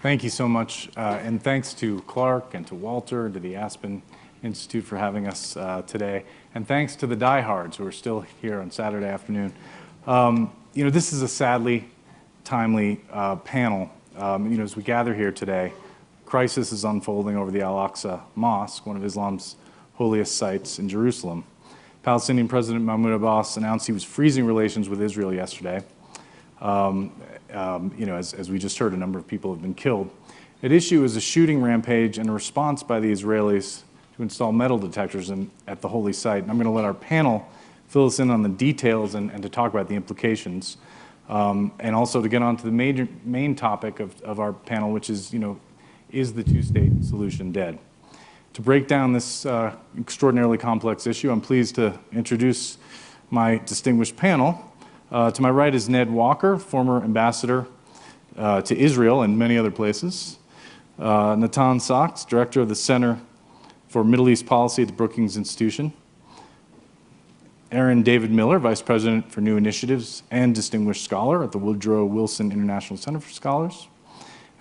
Thank you so much, and thanks to Clark and to Walter and to the Aspen Institute for having us today, and thanks to the diehards who are still here on Saturday afternoon. This is a sadly timely panel. As we gather here today, crisis is unfolding over the Al-Aqsa Mosque, one of Islam's holiest sites in Jerusalem. Palestinian President Mahmoud Abbas announced he was freezing relations with Israel yesterday. As we just heard, a number of people have been killed. At issue is a shooting rampage and a response by the Israelis to install metal detectors at the holy site. And I'm going to let our panel fill us in on the details and to talk about the implications, and also to get on to the main topic of our panel, which is, is the two-state solution dead? To break down this extraordinarily complex issue, I'm pleased to introduce my distinguished panel. To my right is Ned Walker, former ambassador to Israel and many other places. Natan Sachs, director of the Center for Middle East Policy at the Brookings Institution. Aaron David Miller, vice president for New Initiatives and distinguished scholar at the Woodrow Wilson International Center for Scholars.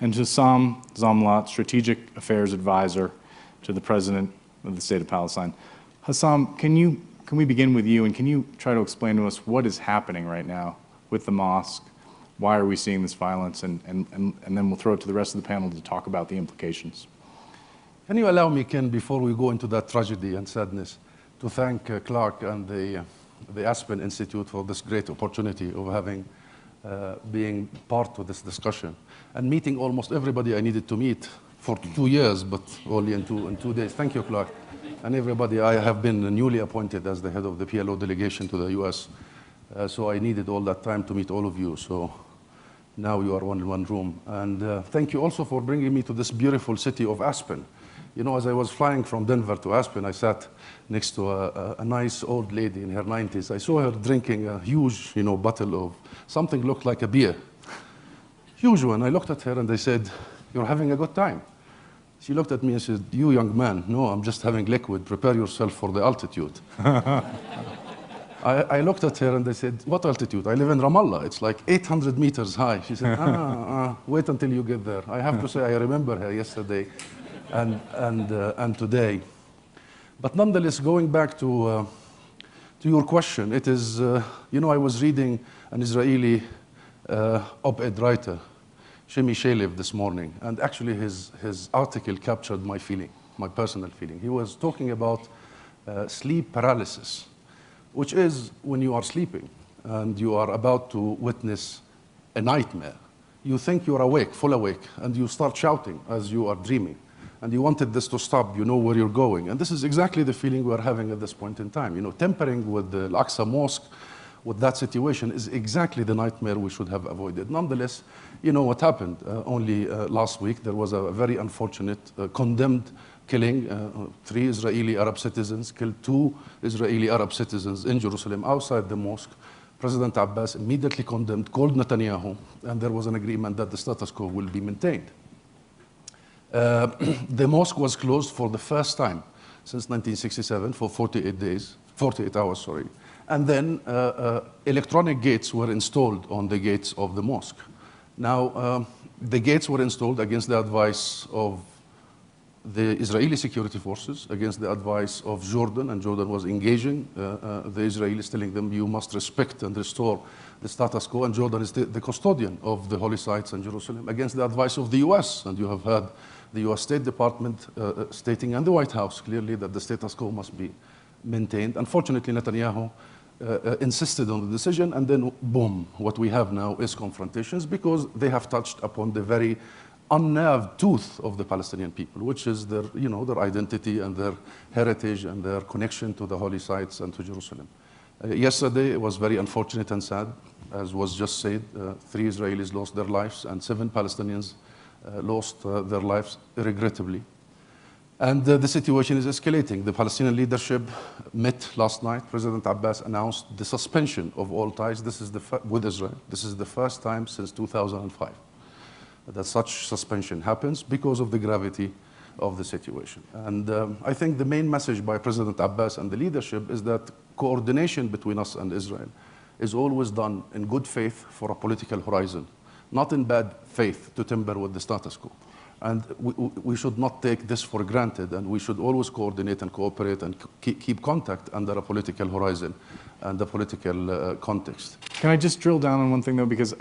And Hussam Zomlot, strategic affairs advisor to the president of the state of Palestine. Hussam, can we begin with you, and can you try to explain to us what is happening right now with the mosque? Why are we seeing this violence? And then we'll throw it to the rest of the panel to talk about the implications. Can you allow me, Ken, before we go into that tragedy and sadness, to thank Clark and the Aspen Institute for this great opportunity of being part of this discussion and meeting almost everybody I needed to meet for 2 years, but only in two days. Thank you, Clark. And everybody, I have been newly appointed as the head of the PLO delegation to the US, so I needed all that time to meet all of you. So now you are all in one room. And thank you also for bringing me to this beautiful city of Aspen. As I was flying from Denver to Aspen, I sat next to a nice old lady in her 90s. I saw her drinking a huge, bottle of something looked like a beer. Huge one. I looked at her and I said, "You're having a good time." She looked at me and said, "You young man, no, I'm just having liquid. Prepare yourself for the altitude." I looked at her and I said, "What altitude? I live in Ramallah. It's like 800 meters high." She said, "Wait until you get there." I have to say, I remember her yesterday and today. But nonetheless, going back to your question, it is, I was reading an Israeli op-ed writer, Shimi Shalev, this morning, and actually his article captured my feeling, my personal feeling. He was talking about sleep paralysis, which is when you are sleeping and you are about to witness a nightmare. You think you're awake, full awake, and you start shouting as you are dreaming. And you wanted this to stop, you know where you're going. And this is exactly the feeling we're having at this point in time. Tempering with the Al-Aqsa Mosque, with that situation, is exactly the nightmare we should have avoided. Nonetheless, what happened only last week. There was a very unfortunate, condemned killing. 3 Israeli Arab citizens killed 2 Israeli Arab citizens in Jerusalem outside the mosque. President Abbas immediately condemned, called Netanyahu, and there was an agreement that the status quo will be maintained. The mosque was closed for the first time since 1967 for 48 hours, sorry. And then electronic gates were installed on the gates of the mosque. Now, the gates were installed against the advice of the Israeli security forces, against the advice of Jordan, and Jordan was engaging the Israelis, telling them, you must respect and restore the status quo, and Jordan is the custodian of the holy sites in Jerusalem, against the advice of the US, and you have heard the US State Department stating, and the White House clearly, that the status quo must be maintained. Unfortunately, Netanyahu insisted on the decision, and then boom, what we have now is confrontations, because they have touched upon the very unnerved tooth of the Palestinian people, which is their, their identity and their heritage and their connection to the holy sites and to Jerusalem. Yesterday, it was very unfortunate and sad, as was just said. 3 Israelis lost their lives, and 7 Palestinians lost their lives regrettably. And the situation is escalating. The Palestinian leadership met last night. President Abbas announced the suspension of all ties. This is with Israel. This is the first time since 2005 that such suspension happens because of the gravity of the situation. And I think the main message by President Abbas and the leadership is that coordination between us and Israel is always done in good faith for a political horizon. not in bad faith to timber with the status quo. And we should not take this for granted, and we should always coordinate and cooperate and keep contact under a political horizon and the political context. Can I just drill down on one thing, though? Because,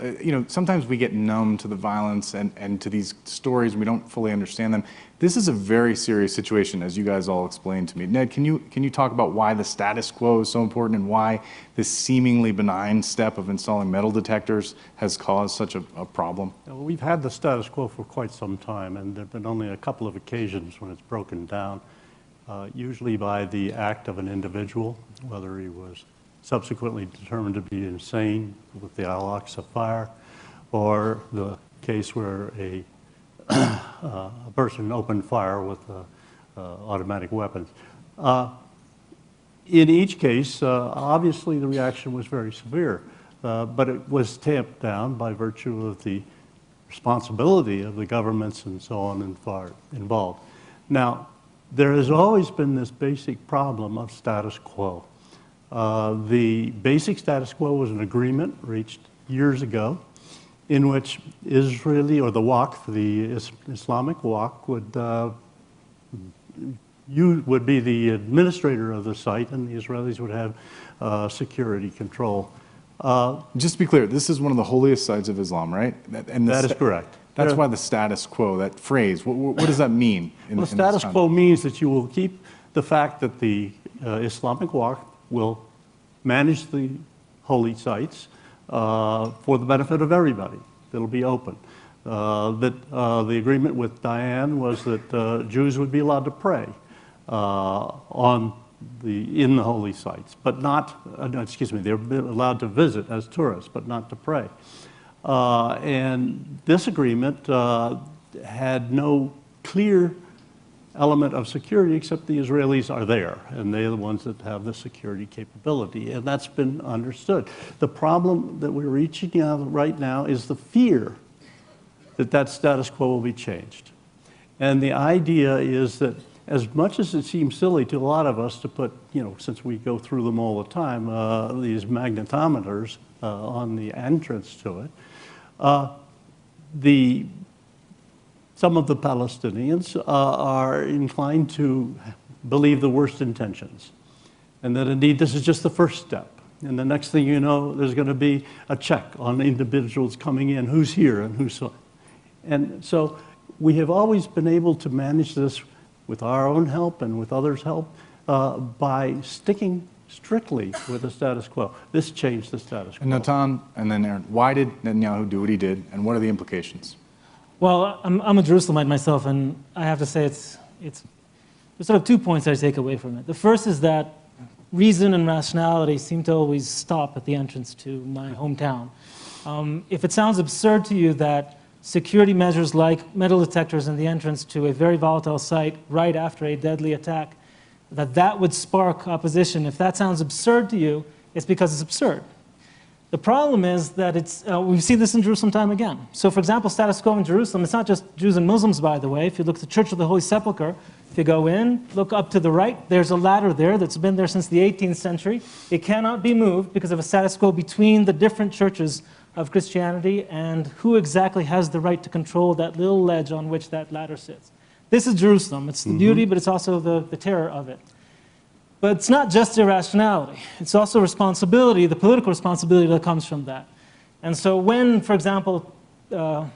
sometimes we get numb to the violence and to these stories, and we don't fully understand them. This is a very serious situation, as you guys all explained to me. Ned, can you talk about why the status quo is so important and why this seemingly benign step of installing metal detectors has caused such a problem? Well, we've had the status quo for quite some time, and there have been only a couple of occasions when it's broken down, usually by the act of an individual, whether he was subsequently determined to be insane with the Al-Aqsa fire, or the case where a person opened fire with automatic weapons. In each case, obviously the reaction was very severe, but it was tamped down by virtue of the responsibility of the governments and so on involved. Now, there has always been this basic problem of status quo. The basic status quo was an agreement reached years ago in which Israeli, or the Waqf, the Islamic Waqf, would be the administrator of the site, and the Israelis would have security control. Just to be clear, this is one of the holiest sites of Islam, right? That is correct. That's why the status quo, that phrase, what does that mean? Well, the status quo means that you will keep the fact that the Islamic Waqf will manage the holy sites for the benefit of everybody. It'll be open. The agreement with Diane was that Jews would be allowed to pray in the holy sites, but not, they're allowed to visit as tourists, but not to pray. And this agreement had no clear element of security, except the Israelis are there, and they're the ones that have the security capability, and that's been understood. The problem that we're reaching out right now is the fear that that status quo will be changed. And the idea is that as much as it seems silly to a lot of us to put, since we go through them all the time, these magnetometers on the entrance to it, some of the Palestinians are inclined to believe the worst intentions, and that indeed this is just the first step. And the next thing you know, there's going to be a check on individuals coming in, who's here and who's so. And so we have always been able to manage this with our own help and with others' help by sticking strictly with the status quo. This changed the status quo. And Natan, and then Aaron, why did Netanyahu do what he did, and what are the implications? Well, I'm a Jerusalemite myself, and I have to say there's sort of 2 points I take away from it. The first is that reason and rationality seem to always stop at the entrance to my hometown. If it sounds absurd to you that security measures like metal detectors in the entrance to a very volatile site right after a deadly attack, that would spark opposition, if that sounds absurd to you, it's because it's absurd. The problem is that we see this in Jerusalem time again. So for example, status quo in Jerusalem, it's not just Jews and Muslims, by the way. If you look at the Church of the Holy Sepulchre, if you go in, look up to the right, there's a ladder there that's been there since the 18th century. It cannot be moved because of a status quo between the different churches of Christianity and who exactly has the right to control that little ledge on which that ladder sits. This is Jerusalem. It's the beauty, but it's also the terror of it. But it's not just irrationality. It's also responsibility, the political responsibility that comes from that. And so when, for example,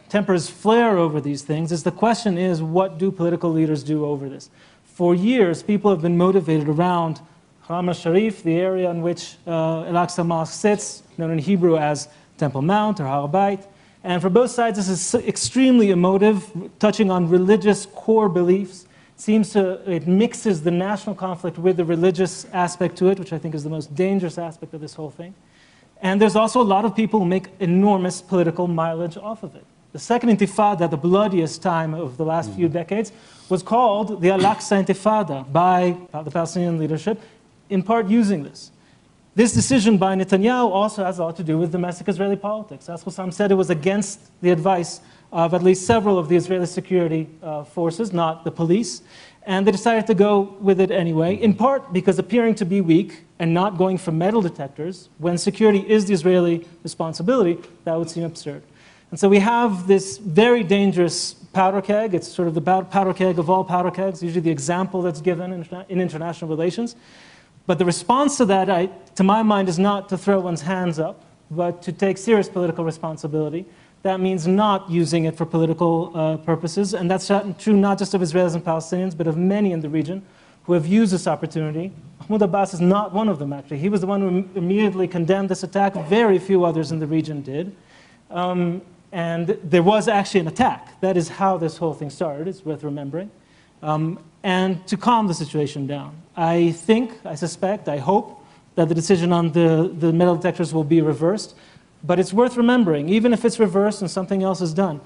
tempers flare over these things, the question is, what do political leaders do over this? For years, people have been motivated around Haram al-Sharif, the area in which Al-Aqsa Mosque sits, known in Hebrew as Temple Mount or Har Bayt. And for both sides, this is extremely emotive, touching on religious core beliefs. It mixes the national conflict with the religious aspect to it, which I think is the most dangerous aspect of this whole thing. And there's also a lot of people who make enormous political mileage off of it. The second Intifada, the bloodiest time of the last few decades, was called the Al-Aqsa Intifada by the Palestinian leadership, in part using this. This decision by Netanyahu also has a lot to do with domestic Israeli politics. As Hussam said, it was against the advice of at least several of the Israeli security forces, not the police, and they decided to go with it anyway, in part because appearing to be weak and not going for metal detectors, when security is the Israeli responsibility, that would seem absurd. And so we have this very dangerous powder keg. It's sort of the powder keg of all powder kegs, usually the example that's given in international relations. But the response to that, to my mind, is not to throw one's hands up, but to take serious political responsibility. That means not using it for political purposes, and that's true not just of Israelis and Palestinians, but of many in the region who have used this opportunity. Mahmoud Abbas is not one of them, actually. He was the one who immediately condemned this attack. Very few others in the region did. And there was actually an attack. That is how this whole thing started. It's worth remembering. And to calm the situation down. I think, I suspect, I hope that the decision on the metal detectors will be reversed. But it's worth remembering, even if it's reversed and something else is done,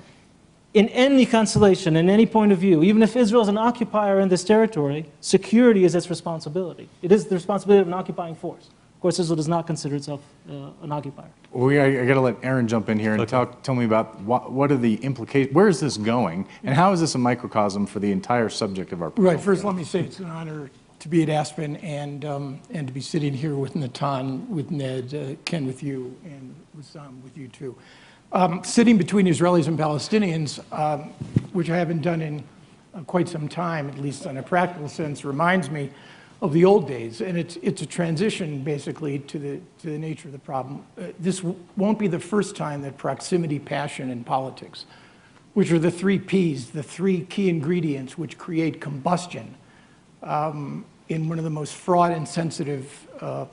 in any constellation, in any point of view, even if Israel is an occupier in this territory, security is its responsibility. It is the responsibility of an occupying force. Of course, Israel does not consider itself an occupier. Well, I got to let Aaron jump in here and tell me about what are the implications, where is this going, and how is this a microcosm for the entire subject of our program? Right, first let me say it's an honor to be at Aspen and to be sitting here with Natan, with Ned, Ken with you, and Wissam with you too. Sitting between Israelis and Palestinians, which I haven't done in quite some time, at least in a practical sense, reminds me of the old days, and it's a transition basically to the nature of the problem. This won't be the first time that proximity, passion, and politics, which are the three Ps, the three key ingredients which create combustion in one of the most fraught and sensitive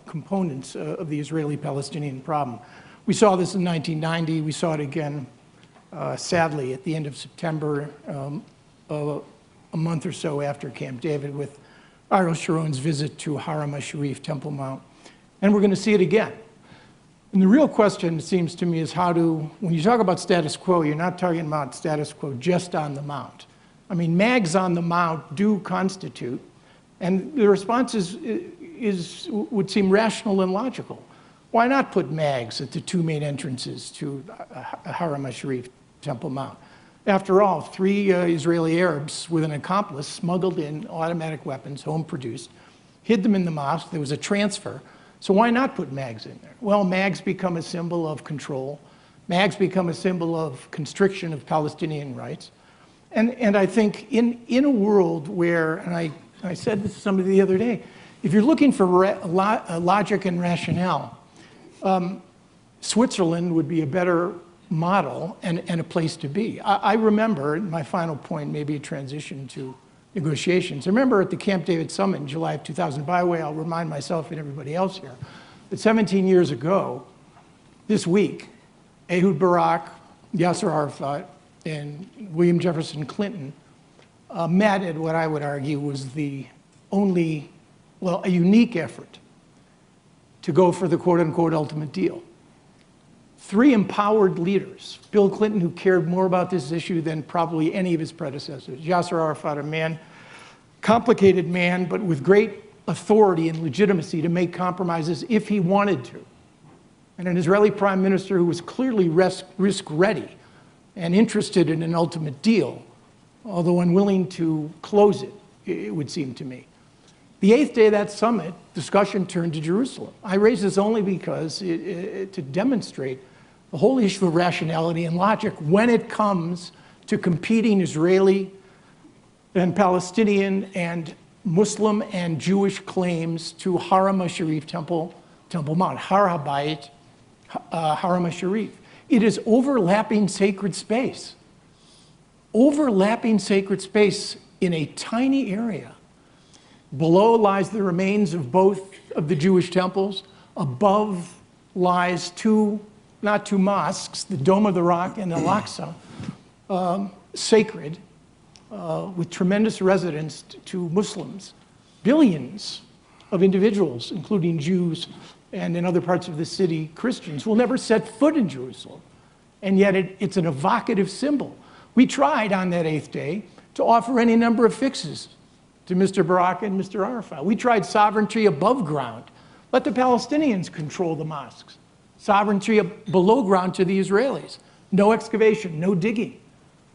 components of the Israeli-Palestinian problem. We saw this in 1990. We saw it again, sadly, at the end of September, a month or so after Camp David, with Ariel Sharon's visit to Haram HaSharif, Temple Mount. And we're going to see it again. And the real question, it seems to me, is when you talk about status quo, you're not talking about status quo just on the Mount. I mean, mags on the Mount do constitute, and the response would seem rational and logical. Why not put mags at the two main entrances to Haram HaSharif, Temple Mount? After all, 3 Israeli Arabs with an accomplice smuggled in automatic weapons, home-produced, hid them in the mosque. There was a transfer. So why not put mags in there? Well, mags become a symbol of control. Mags become a symbol of constriction of Palestinian rights. And I think in a world where, and I said this to somebody the other day, if you're looking for logic and rationale, Switzerland would be a better model and a place to be. I remember, my final point, maybe a transition to negotiations. I remember at the Camp David Summit in July of 2000, by the way, I'll remind myself and everybody else here, that 17 years ago, this week, Ehud Barak, Yasser Arafat, and William Jefferson Clinton met at what I would argue was the only, a unique effort to go for the quote-unquote ultimate deal. 3 empowered leaders. Bill Clinton, who cared more about this issue than probably any of his predecessors. Yasser Arafat, a complicated man, but with great authority and legitimacy to make compromises if he wanted to. And an Israeli prime minister who was clearly risk-ready and interested in an ultimate deal, although unwilling to close it, it would seem to me. The 8th day of that summit, discussion turned to Jerusalem. I raise this only because to demonstrate the whole issue of rationality and logic when it comes to competing Israeli and Palestinian and Muslim and Jewish claims to Haram HaSharif, Temple Mount, Har HaBayit, Haram HaSharif. It is overlapping sacred space. Overlapping sacred space in a tiny area. Below lies the remains of both of the Jewish temples. Above lies not two mosques, the Dome of the Rock and Al-Aqsa, sacred, with tremendous residence to Muslims. Billions of individuals, including Jews and in other parts of the city, Christians, will never set foot in Jerusalem. And yet it's an evocative symbol. We tried on that 8th day to offer any number of fixes to Mr. Barak and Mr. Arafat. We tried sovereignty above ground. Let the Palestinians control the mosques. Sovereignty below ground to the Israelis. No excavation, no digging.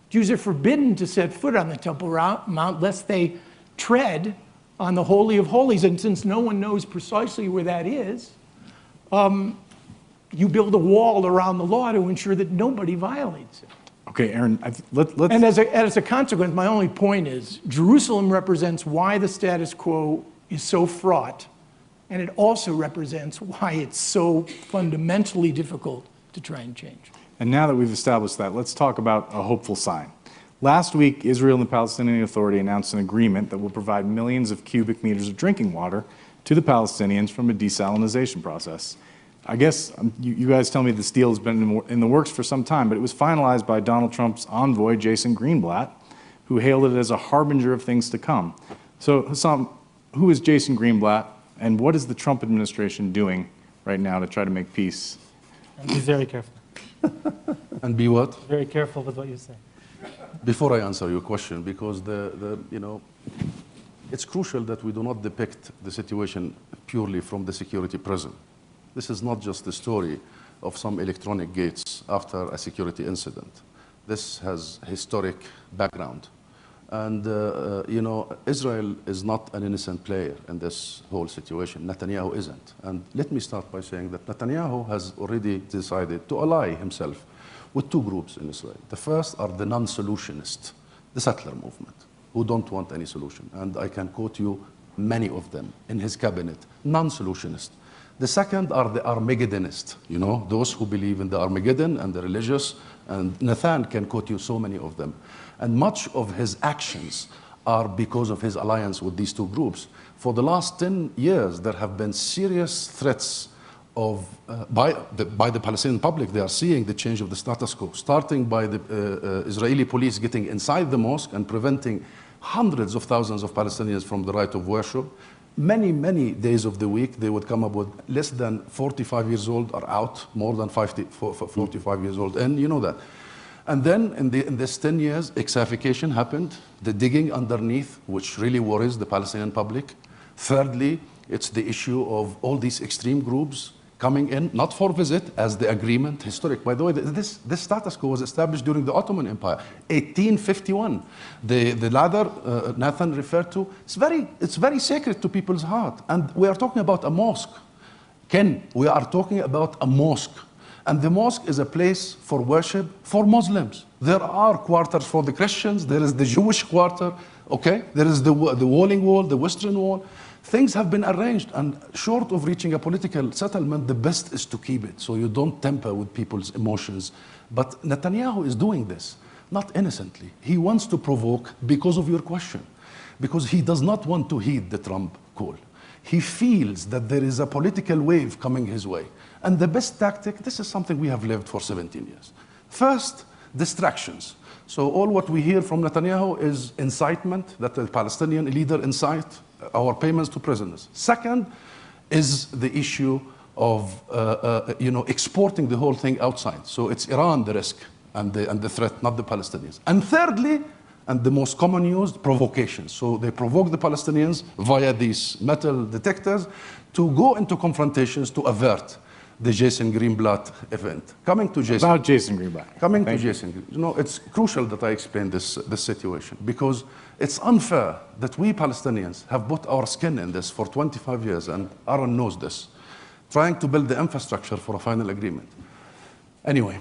Jews are forbidden to set foot on the Temple Mount lest they tread on the Holy of Holies. And since no one knows precisely where that is, you build a wall around the law to ensure that nobody violates it. Okay, Aaron, let's. And as a consequence, my only point is Jerusalem represents why the status quo is so fraught, and it also represents why it's so fundamentally difficult to try and change. And now that we've established that, let's talk about a hopeful sign. Last week, Israel and the Palestinian Authority announced an agreement that will provide millions of cubic meters of drinking water to the Palestinians from a desalinization process. I guess you guys tell me this deal has been in the works for some time, but it was finalized by Donald Trump's envoy, Jason Greenblatt, who hailed it as a harbinger of things to come. So, Hassam, who is Jason Greenblatt, and what is the Trump administration doing right now to try to make peace? And be very careful. And be what? Very careful with what you say. Before I answer your question, because it's crucial that we do not depict the situation purely from the security prism. This is not just the story of some electronic gates after a security incident. This has historic background. And, Israel is not an innocent player in this whole situation. Netanyahu isn't. And let me start by saying that Netanyahu has already decided to ally himself with two groups in Israel. The first are the non-solutionists, the settler movement, who don't want any solution. And I can quote you many of them in his cabinet, non-solutionists. The second are the Armageddonists, those who believe in the Armageddon and the religious, and Nathan can quote you so many of them. And much of his actions are because of his alliance with these two groups. For the last 10 years, there have been serious threats by the Palestinian public. They are seeing the change of the status quo, starting by the Israeli police getting inside the mosque and preventing hundreds of thousands of Palestinians from the right of worship. Many, many days of the week, they would come up with less than 45 years old are out, more than 45 years old, and you know that. And then in this 10 years, exafication happened, the digging underneath, which really worries the Palestinian public. Thirdly, it's the issue of all these extreme groups coming in, not for visit, as the agreement, historic. By the way, this status quo was established during the Ottoman Empire, 1851. The ladder Nathan referred to, it's very sacred to people's heart. And we are talking about a mosque. Ken, we are talking about a mosque. And the mosque is a place for worship for Muslims. There are quarters for the Christians. There is the Jewish quarter, okay? There is the Wailing Wall, the Western Wall. Things have been arranged, and short of reaching a political settlement, the best is to keep it, so you don't tamper with people's emotions. But Netanyahu is doing this, not innocently. He wants to provoke because of your question, because he does not want to heed the Trump call. He feels that there is a political wave coming his way. And the best tactic, this is something we have lived for 17 years. First, distractions. So all what we hear from Netanyahu is incitement, that the Palestinian leader incite our payments to prisoners. Second is the issue of exporting the whole thing outside. So it's Iran the risk and the threat, not the Palestinians. And thirdly, and the most common used, provocation. So they provoke the Palestinians via these metal detectors to go into confrontations to avert the Jason Greenblatt event. Coming to Jason. About Jason Greenblatt. Jason, it's crucial that I explain this situation, because it's unfair that we Palestinians have put our skin in this for 25 years, and Aaron knows this, trying to build the infrastructure for a final agreement. Anyway,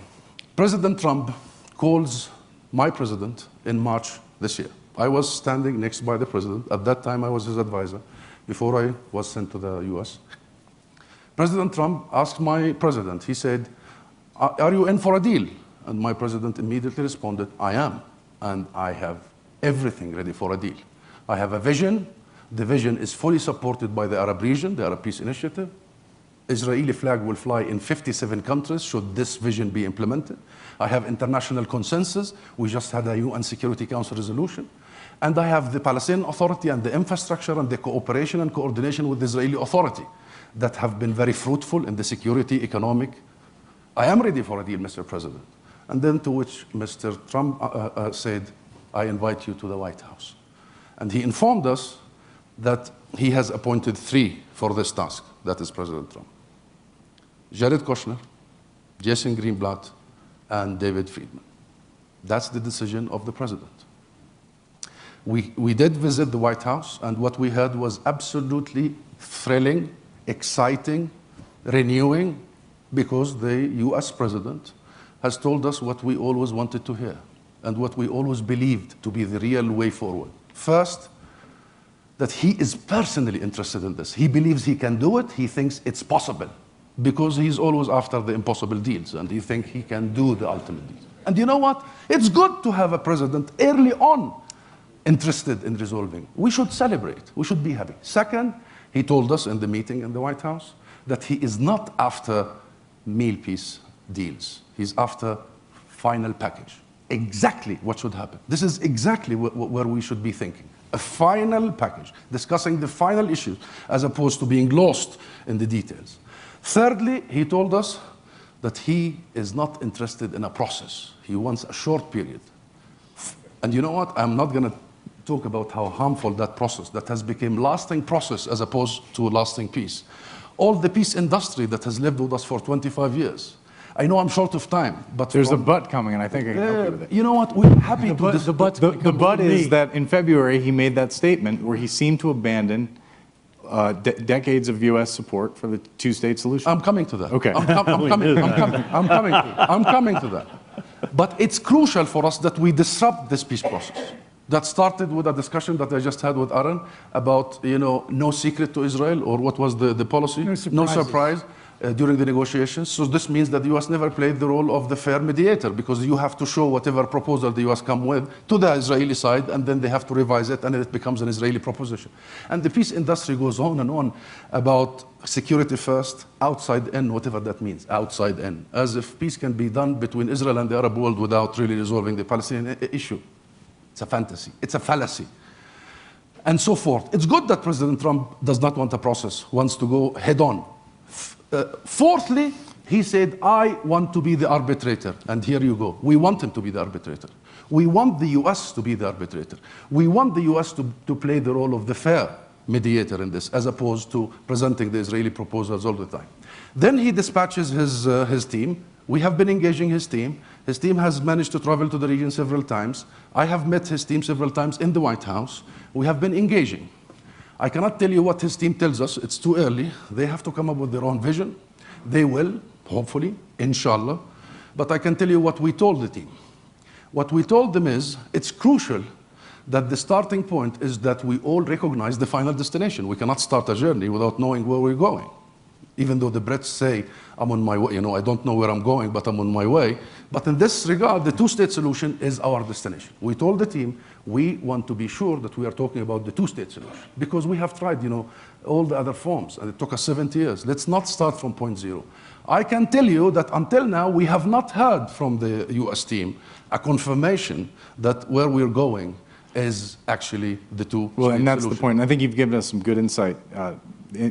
President Trump calls my president in March this year. I was standing next by the president. At that time, I was his advisor before I was sent to the US. President Trump asked my president, he said, are you in for a deal? And my president immediately responded, I am, and I have everything ready for a deal. I have a vision. The vision is fully supported by the Arab region, the Arab Peace Initiative. Israeli flag will fly in 57 countries should this vision be implemented. I have international consensus. We just had a UN Security Council resolution. And I have the Palestinian Authority and the infrastructure and the cooperation and coordination with the Israeli Authority that have been very fruitful in the security, economic. I am ready for a deal, Mr. President. And then to which Mr. Trump said, I invite you to the White House. And he informed us that he has appointed 3 for this task. That is President Trump. Jared Kushner, Jason Greenblatt, and David Friedman. That's the decision of the president. We did visit the White House, and what we heard was absolutely thrilling, exciting, renewing, because the US president has told us what we always wanted to hear and what we always believed to be the real way forward. First, that he is personally interested in this. He believes he can do it. He thinks it's possible because he's always after the impossible deals and he thinks he can do the ultimate deals. And you know what? It's good to have a president early on interested in resolving. We should celebrate. We should be happy. Second, he told us in the meeting in the White House that he is not after meal peace deals. He's after final package. Exactly what should happen. This is exactly where we should be thinking. A final package, discussing the final issues as opposed to being lost in the details. Thirdly, he told us that he is not interested in a process. He wants a short period. And you know what? I'm not going to talk about how harmful that process, that has become lasting process as opposed to lasting peace. All the peace industry that has lived with us for 25 years. I know I'm short of time, but There's a but coming, and I think I can help you with it. you know what? We're happy to The but is that in February he made that statement where he seemed to abandon decades of U.S. support for the two-state solution. I'm coming to that. Okay. I'm coming to that. But it's crucial for us that we disrupt this peace process. That started with a discussion that I just had with Aaron about, no secret to Israel, or what was the policy? No surprise during the negotiations. So this means that the U.S. never played the role of the fair mediator, because you have to show whatever proposal the U.S. come with to the Israeli side, and then they have to revise it, and it becomes an Israeli proposition. And the peace industry goes on and on about security first, outside in, whatever that means, outside in, as if peace can be done between Israel and the Arab world without really resolving the Palestinian issue. It's a fantasy. It's a fallacy. And so forth. It's good that President Trump does not want a process, wants to go head on. Fourthly, he said, I want to be the arbitrator. And here you go. We want him to be the arbitrator. We want the U.S. to be the arbitrator. We want the U.S. to play the role of the fair mediator in this, as opposed to presenting the Israeli proposals all the time. Then he dispatches his team. We have been engaging his team. His team has managed to travel to the region several times. I have met his team several times in the White House. We have been engaging. I cannot tell you what his team tells us. It's too early. They have to come up with their own vision. They will, hopefully, inshallah. But I can tell you what we told the team. What we told them is, it's crucial that the starting point is that we all recognize the final destination. We cannot start a journey without knowing where we're going. Even though the Brits say, I'm on my way, I don't know where I'm going, but I'm on my way. But in this regard, the two-state solution is our destination. We told the team, we want to be sure that we are talking about the two-state solution. Because we have tried, all the other forms, and it took us 70 years. Let's not start from point zero. I can tell you that until now, we have not heard from the US team a confirmation that where we're going is actually the two-state Well, and that's solution. the point. And I think you've given us some good insight,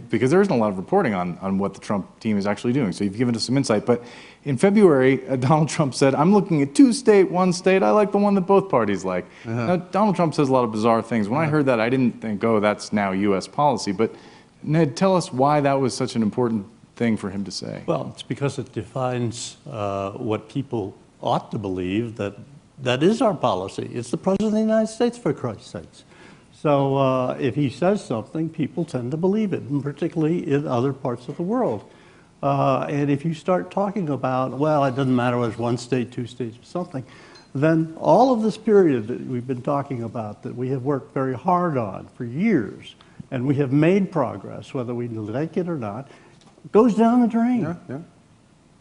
because there isn't a lot of reporting on what the Trump team is actually doing. So you've given us some insight. But in February, Donald Trump said, I'm looking at two-state, one state. I like the one that both parties like. Now, Donald Trump says a lot of bizarre things. When I heard that, I didn't think, oh, that's now U.S. policy. But Ned, tell us why that was such an important thing for him to say. Well, it's because it defines what people ought to believe, that is our policy. It's the President of the United States, for Christ's sakes. So if he says something, people tend to believe it, and particularly in other parts of the world. And if you start talking about, well, it doesn't matter whether it's one state, two states, or something, then all of this period that we've been talking about, that we have worked very hard on for years, and we have made progress, whether we like it or not, goes down the drain. Yeah.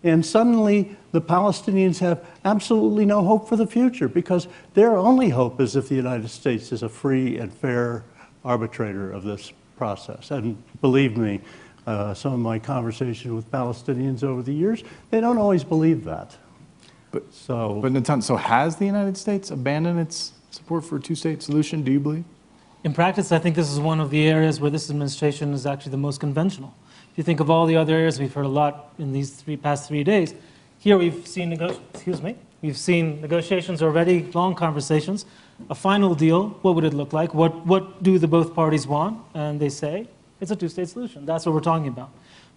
And suddenly, the Palestinians have absolutely no hope for the future, because their only hope is if the United States is a free and fair arbitrator of this process. And believe me, some of my conversations with Palestinians over the years, they don't always believe that. But Natan, so has the United States abandoned its support for a two-state solution, do you believe? In practice, I think this is one of the areas where this administration is actually the most conventional. If you think of all the other areas, we've heard a lot in these past 3 days. Here we've seen negotiations already, long conversations. A final deal, what would it look like? What do the both parties want? And they say, it's a two-state solution. That's what we're talking about.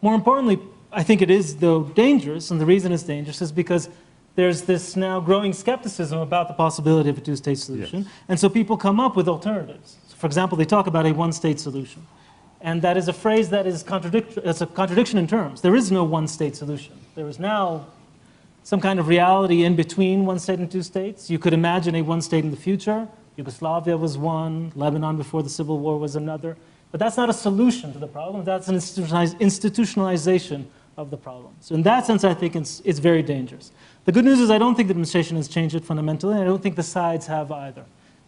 More importantly, I think it is, though, dangerous, and the reason it's dangerous is because there's this now growing skepticism about the possibility of a two-state solution. Yes. And so people come up with alternatives. For example, they talk about a one-state solution. And that is a phrase that is it's a contradiction in terms. There is no one-state solution. There is now some kind of reality in between one state and two states. You could imagine a one state in the future. Yugoslavia was one, Lebanon before the Civil War was another. But that's not a solution to the problem. That's an institutionalization of the problem. So in that sense, I think it's very dangerous. The good news is I don't think the administration has changed it fundamentally, and I don't think the sides have either.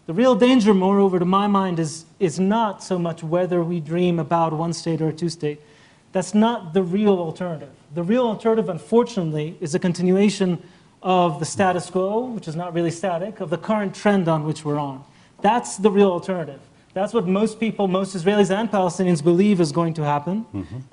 The real danger, moreover, to my mind, is not so much whether we dream about one state or a two-state. That's not the real alternative. The real alternative, unfortunately, is a continuation of the status quo, which is not really static, of the current trend on which we're on. That's the real alternative. That's what most people, most Israelis and Palestinians believe is going to happen.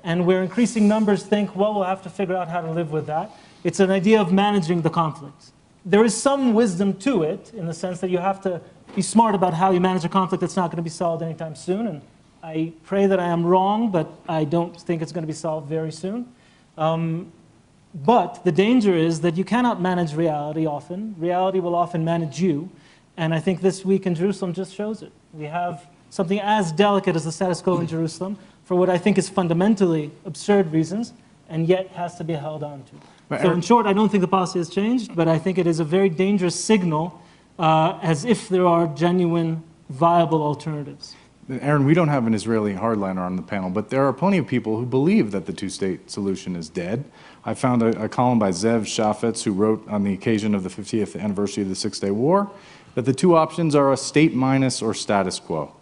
And where increasing numbers think, well, we'll have to figure out how to live with that. It's an idea of managing the conflict. There is some wisdom to it in the sense that you have to be smart about how you manage a conflict that's not going to be solved anytime soon. And I pray that I am wrong, but I don't think it's going to be solved very soon. But the danger is that you cannot manage reality often. Reality will often manage you. And I think this week in Jerusalem just shows it. We have something as delicate as the status quo in Jerusalem for what I think is fundamentally absurd reasons, and yet has to be held on to. So in short, I don't think the policy has changed, but I think it is a very dangerous signal as if there are genuine, viable alternatives. Aaron, we don't have an Israeli hardliner on the panel, but there are plenty of people who believe that the two-state solution is dead. I found a column by Zev Shafetz, who wrote on the occasion of the 50th anniversary of the Six-Day War, that the two options are a state minus or status quo.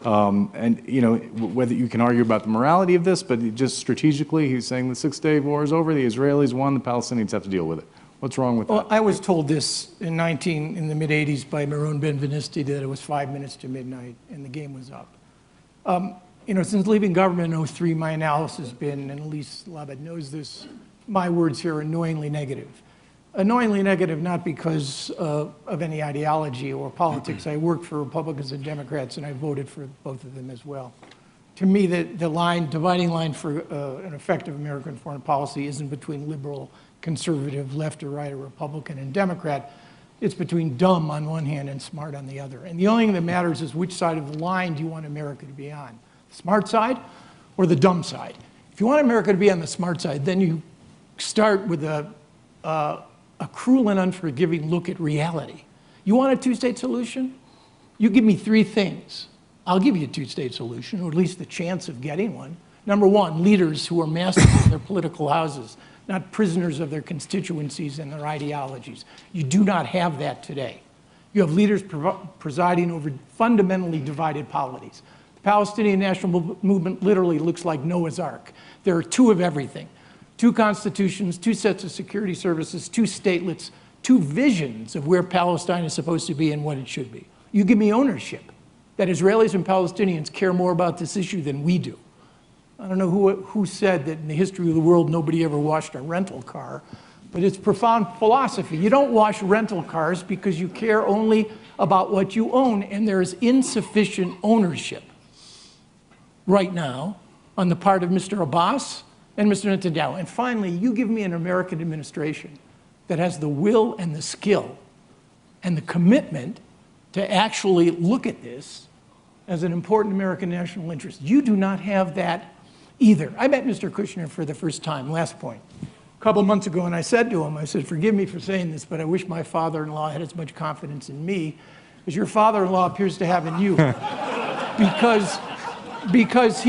And you know, whether you can argue about the morality of this, but just strategically, he's saying the Six-Day War is over, the Israelis won, the Palestinians have to deal with it. What's wrong with that? Well, I was told this in the mid-'80s by Meron Ben-Venisti that it was 5 minutes to midnight and the game was up. You know, since leaving government in 2003, my analysis has been, and Elise Labed knows this, my words here are annoyingly negative. Annoyingly negative not because of any ideology or politics. I worked for Republicans and Democrats, and I voted for both of them as well. To me, the dividing line for an effective American foreign policy isn't between liberal, conservative, left or right, or Republican and Democrat. It's between dumb on one hand and smart on the other. And the only thing that matters is which side of the line do you want America to be on, the smart side or the dumb side. If you want America to be on the smart side, then you start with a cruel and unforgiving look at reality. You want a two-state solution? You give me three things. I'll give you a two-state solution, or at least the chance of getting one. Number one, leaders who are masters of their political houses, not prisoners of their constituencies and their ideologies. You do not have that today. You have leaders presiding over fundamentally divided polities. The Palestinian national movement literally looks like Noah's Ark. There are two of everything. Two constitutions, two sets of security services, two statelets, two visions of where Palestine is supposed to be and what it should be. You give me ownership, that Israelis and Palestinians care more about this issue than we do. I don't know who said that in the history of the world nobody ever washed a rental car, but it's profound philosophy. You don't wash rental cars because you care only about what you own, and there is insufficient ownership right now on the part of Mr. Abbas and Mr. Netanyahu. And finally, you give me an American administration that has the will and the skill and the commitment to actually look at this as an important American national interest. You do not have that either. I met Mr. Kushner for the first time, last point, a couple of months ago, and I said to him, I said, forgive me for saying this, but I wish my father-in-law had as much confidence in me as your father-in-law appears to have in you. because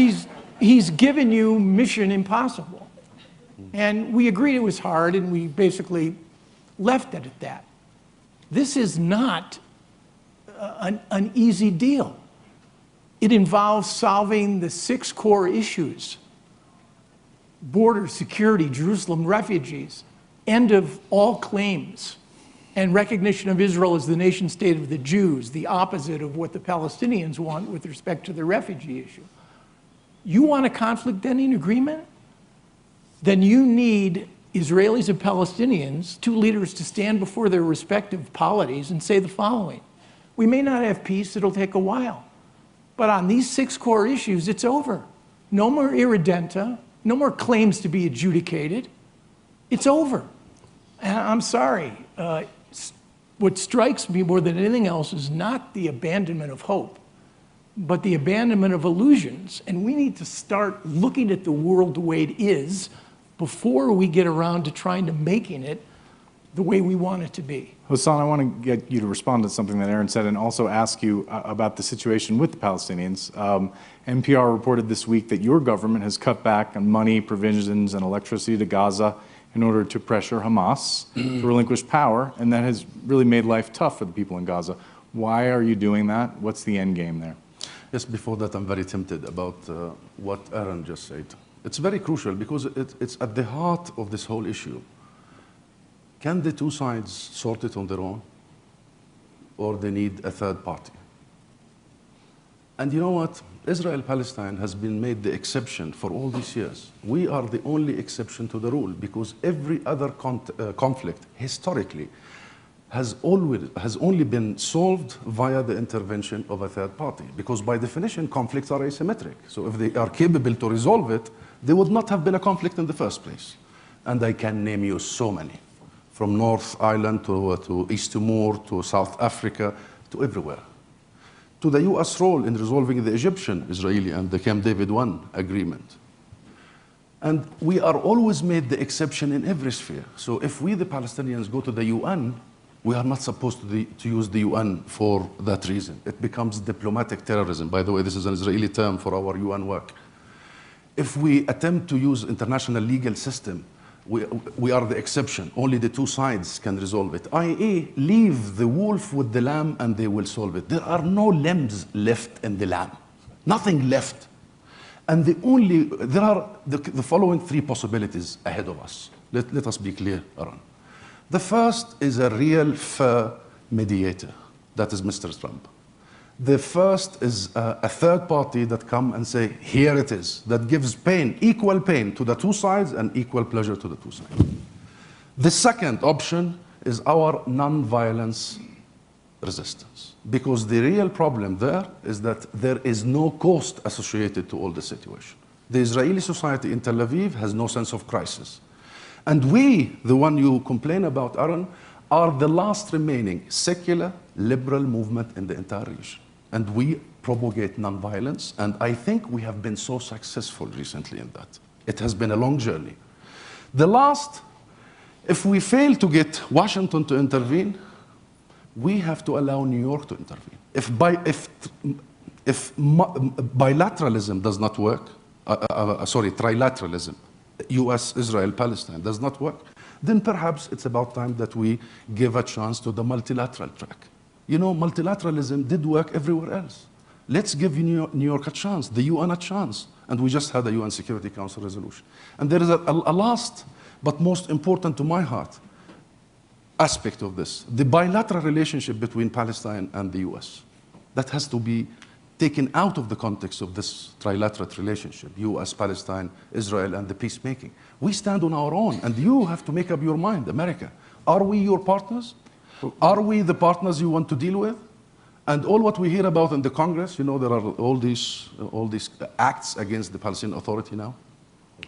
he's given you mission impossible. And we agreed it was hard, and we basically left it at that. This is not an easy deal. It involves solving the 6 core issues: border security, Jerusalem refugees, end of all claims, and recognition of Israel as the nation state of the Jews, the opposite of what the Palestinians want with respect to the refugee issue. You want a conflict-ending agreement? Then you need Israelis and Palestinians, two leaders, to stand before their respective polities and say the following: we may not have peace, it'll take a while, but on these 6 core issues, it's over. No more irredenta, no more claims to be adjudicated. It's over. And I'm sorry, what strikes me more than anything else is not the abandonment of hope. but the abandonment of illusions. And we need to start looking at the world the way it is before we get around to trying to making it the way we want it to be. Hassan, I want to get you to respond to something that Aaron said and also ask you about the situation with the Palestinians. NPR reported this week that your government has cut back on money, provisions, and electricity to Gaza in order to pressure Hamas to relinquish power, and that has really made life tough for the people in Gaza. Why are you doing that? What's the end game there? Yes, before that, I'm very tempted about what Aaron just said. It's very crucial because it's at the heart of this whole issue. Can the two sides sort it on their own, or they need a third party? And you know what? Israel-Palestine has been made the exception for all these years. We are the only exception to the rule because every other conflict, historically, has only been solved via the intervention of a third party. Because by definition, conflicts are asymmetric. So if they are capable to resolve it, there would not have been a conflict in the first place. And I can name you so many, from North Ireland to East Timor to South Africa to everywhere. To the US role in resolving the Egyptian-Israeli and the Camp David I agreement. And we are always made the exception in every sphere. So if we, the Palestinians, go to the UN, we are not supposed to use the UN for that reason. It becomes diplomatic terrorism. By the way, this is an Israeli term for our UN work. If we attempt to use international legal system, we are the exception. Only the two sides can resolve it. i.e., leave the wolf with the lamb and they will solve it. There are no lambs left in the lamb. Nothing left. And there are the following three possibilities ahead of us. Let us be clear, Aaron. The first is a real fair mediator. That is Mr. Trump. The first is a third party that come and say, here it is, that gives pain, equal pain to the two sides and equal pleasure to the two sides. The second option is our non-violence resistance. Because the real problem there is that there is no cost associated to all the situation. The Israeli society in Tel Aviv has no sense of crisis. And we, the one you complain about, Aaron, are the last remaining secular, liberal movement in the entire region. And we propagate nonviolence, and I think we have been so successful recently in that. It has been a long journey. The last, if we fail to get Washington to intervene, we have to allow New York to intervene. If bilateralism does not work, trilateralism, US, Israel, Palestine does not work, then perhaps it's about time that we give a chance to the multilateral track. You know, multilateralism did work everywhere else. Let's give New York a chance, the UN a chance. And we just had a UN Security Council resolution. And there is a last, but most important to my heart, aspect of this, the bilateral relationship between Palestine and the US. That has to be taken out of the context of this trilateral relationship, US, Palestine, Israel, and the peacemaking. We stand on our own, and you have to make up your mind, America. Are we your partners? Are we the partners you want to deal with? And all what we hear about in the Congress, you know, there are all these acts against the Palestinian Authority now.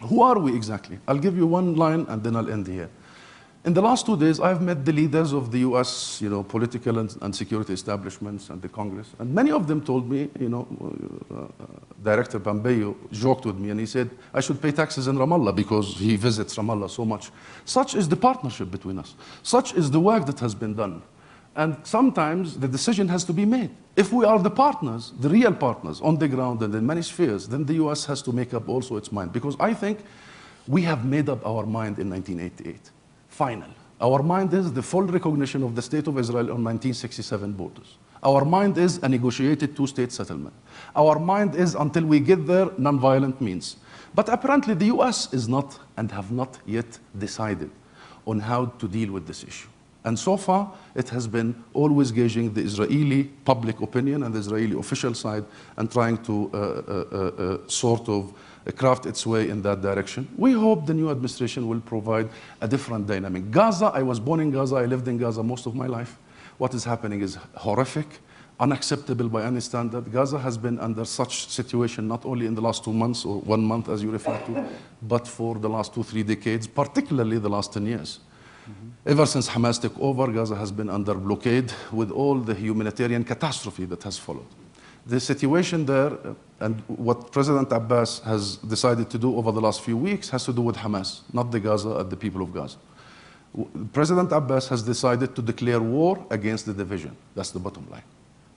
Who are we exactly? I'll give you one line and then I'll end here. In the last 2 days, I've met the leaders of the US, you know, political and security establishments and the Congress. And many of them told me, you know, Director Pompeo joked with me and he said, I should pay taxes in Ramallah because he visits Ramallah so much. Such is the partnership between us. Such is the work that has been done. And sometimes the decision has to be made. If we are the partners, the real partners on the ground and in many spheres, then the US has to make up also its mind. Because I think we have made up our mind in 1988. Final. Our mind is the full recognition of the State of Israel on 1967 borders. Our mind is a negotiated two-state settlement. Our mind is, until we get there, non-violent means. But apparently the US is not and have not yet decided on how to deal with this issue. And so far, it has been always gauging the Israeli public opinion and the Israeli official side and trying to sort of craft its way in that direction. We hope the new administration will provide a different dynamic. Gaza, I was born in Gaza, I lived in Gaza most of my life. What is happening is horrific, unacceptable by any standard. Gaza has been under such situation not only in the last 2 months or 1 month as you refer to, but for the last 2-3 decades, particularly the last 10 years. Ever since Hamas took over, Gaza has been under blockade with all the humanitarian catastrophe that has followed. The situation there, and what President Abbas has decided to do over the last few weeks, has to do with Hamas, not the Gaza and the people of Gaza. President Abbas has decided to declare war against the division. That's the bottom line.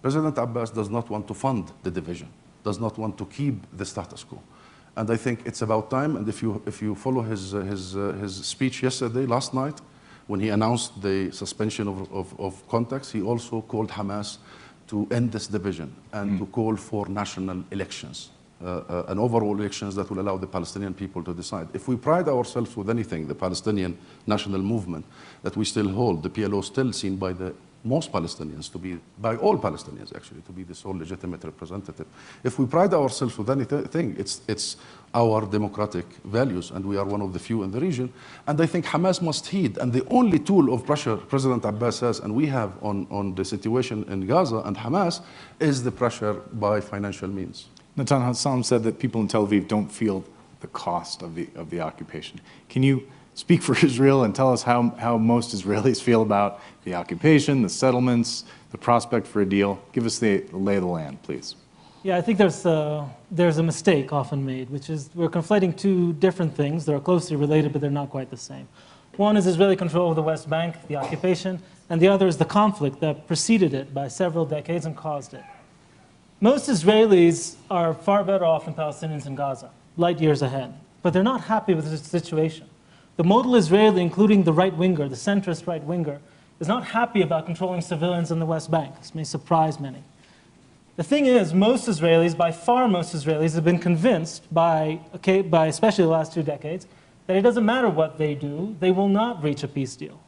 President Abbas does not want to fund the division, does not want to keep the status quo. And I think it's about time, and if you follow his speech yesterday, last night, when he announced the suspension of contacts, he also called Hamas to end this division and to call for national elections, and overall elections that will allow the Palestinian people to decide. If we pride ourselves with anything, the Palestinian national movement that we still hold, the PLO still seen by most Palestinians to be, by all Palestinians actually, to be the sole legitimate representative. If we pride ourselves with anything, it's our democratic values, and we are one of the few in the region. And I think Hamas must heed, and the only tool of pressure President Abbas has, and we have on the situation in Gaza and Hamas, is the pressure by financial means. Natan Hassam said that people in Tel Aviv don't feel the cost of the occupation. Can you speak for Israel and tell us how most Israelis feel about the occupation, the settlements, the prospect for a deal? Give us the lay of the land, please. Yeah, I think there's a mistake often made, which is we're conflating two different things. They're closely related, but they're not quite the same. One is Israeli control of the West Bank, the occupation, and the other is the conflict that preceded it by several decades and caused it. Most Israelis are far better off than Palestinians in Gaza, light years ahead, but they're not happy with the situation. The modal Israeli, including the right-winger, the centrist right-winger, is not happy about controlling civilians in the West Bank. This may surprise many. The thing is, most Israelis, by far most Israelis, have been convinced by especially the last 2 decades, that it doesn't matter what they do, they will not reach a peace deal.